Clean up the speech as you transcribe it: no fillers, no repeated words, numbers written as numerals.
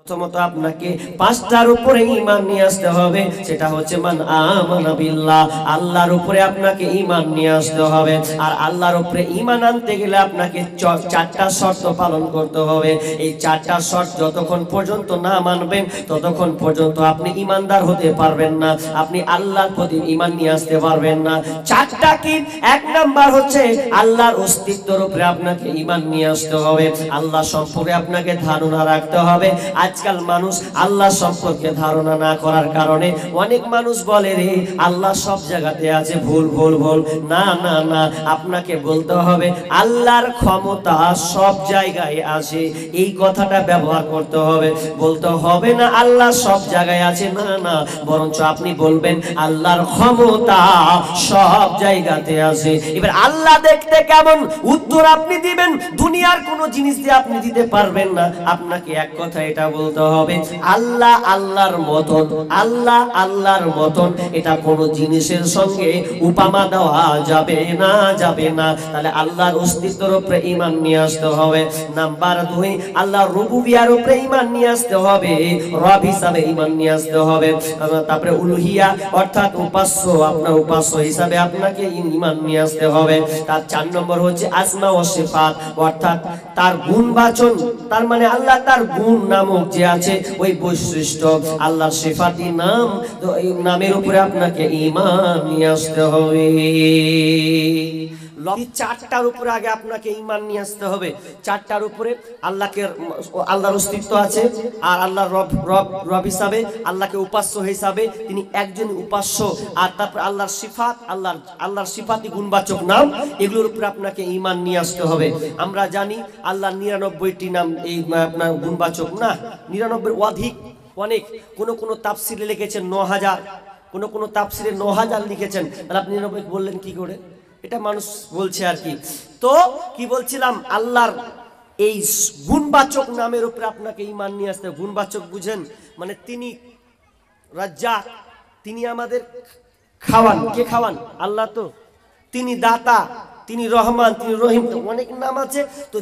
প্রথমত আপনাকে পাঁচটার উপরে ঈমান নিয়ে আসতে হবে। সেটা হচ্ছে মান আমানা বিল্লাহ, আল্লাহর উপরে আপনাকে ঈমান নিয়ে আসতে হবে। আর আল্লাহর উপরে ঈমান আনতে গেলে আপনাকে চারটা শর্ত পালন করতে হবে। এই চারটা শর্ত যতক্ষণ পর্যন্ত না মানবেন ততক্ষণ পর্যন্ত আপনি ঈমানদার হতে পারবেন না, আপনি আল্লাহর প্রতি ঈমান নিয়ে আসতে পারবেন না। চারটা কি? এক নাম্বার হচ্ছে আল্লাহর অস্তিত্বের উপরে আপনাকে ঈমান নিয়ে আসতে হবে। আল্লাহ সম্পর্কে আপনাকে ধারণা রাখতে হবে। আজকাল মানুষ আল্লাহ সম্পর্কে ধারণা না করার কারণে অনেক মানুষ বলে রে আল্লাহ সব জায়গাতে আছে, ভুল ভুল ভুল। না না না, আপনাকে বলতে হবে আল্লাহর ক্ষমতা সব জায়গায় আছে, এই কথাটা ব্যবহার করতে হবে। বলতে হবে না আল্লাহ সব জায়গায় আছে, না না, বরঞ্চ আপনি বলবেন আল্লাহর ক্ষমতা সব জায়গাতে আছে। এবার আল্লাহ দেখতে কেমন, উত্তর আপনি দিবেন দুনিয়ার কোন জিনিস দিয়ে আপনি দিতে পারবেন না। আপনাকে এক কথা এটা বলতে হবে আল্লাহ আল্লাহর মতন, আল্লাহ আল্লাহর মতন, এটা কোন জিনিসের সঙ্গে উপমা দেওয়া যাবে না, যাবে না। তাহলে আল্লাহর অস্তিত্বের উপরে ঈমান নিয়ে আসতে হবে। নাম্বার 2, আল্লাহর রুবুবিয়ার উপরে ঈমান নিয়ে আসতে হবে, রব হিসাবে ঈমান নিয়ে আসতে হবে। তারপরে উলুহিয়া অর্থাৎ উপাস্য, আপনার উপাস্য হিসাবে আপনাকে ঈমান নিয়ে আসতে হবে। তার 4 নম্বর হচ্ছে আসমা ও সিফাত, অর্থাৎ তার গুণবাচন, তার মানে আল্লাহ তার গুণ নামক যে আছে ওই বৈশিষ্ট্য, আল্লাহর সিফাতি নাম, তো এই নামের উপরে আপনাকে ঈমান নিয়ে আসতে হবে। চারটার উপরে আগে আপনাকে ঈমান নিয়ে আসতে হবে। চারটার উপরে আল্লাহকে, আল্লাহর অস্তিত্ব আছে, আর আল্লাহর রব হিসাবে, আল্লাহকে উপাস্য হিসাবে তিনি একজন উপাস্য, আর তারপর আল্লাহর সিফাত, আল্লাহর সিফাতি গুণবাচক নাম, এগুলোর উপরে আপনাকে ঈমান নিয়ে আসতে হবে। আমরা জানি আল্লাহর 99টি নাম এই আপনার গুণবাচক না, 99 অধিক, অনেক। কোন তাফসিরে লিখেছেন 9000, কোন তাফসিরে 9000 লিখেছেন। তাহলে আপনি 99 বললেন কি করে? এটা মানুষ বলছে আর কি। তো কি বলছিলাম, আল্লাহর এই গুণবাচক নামের উপরে আপনাকে ঈমান নিয়ে আসতে। গুণবাচক বুঝেন মানে তিনি রাজ্জাক, তিনি আমাদের খাওয়ান। কে খাওয়ান? আল্লাহ। তো তিনি দাতা, তিনি রহমান, তিনি রহিম, তো অনেক নাম আছে। তো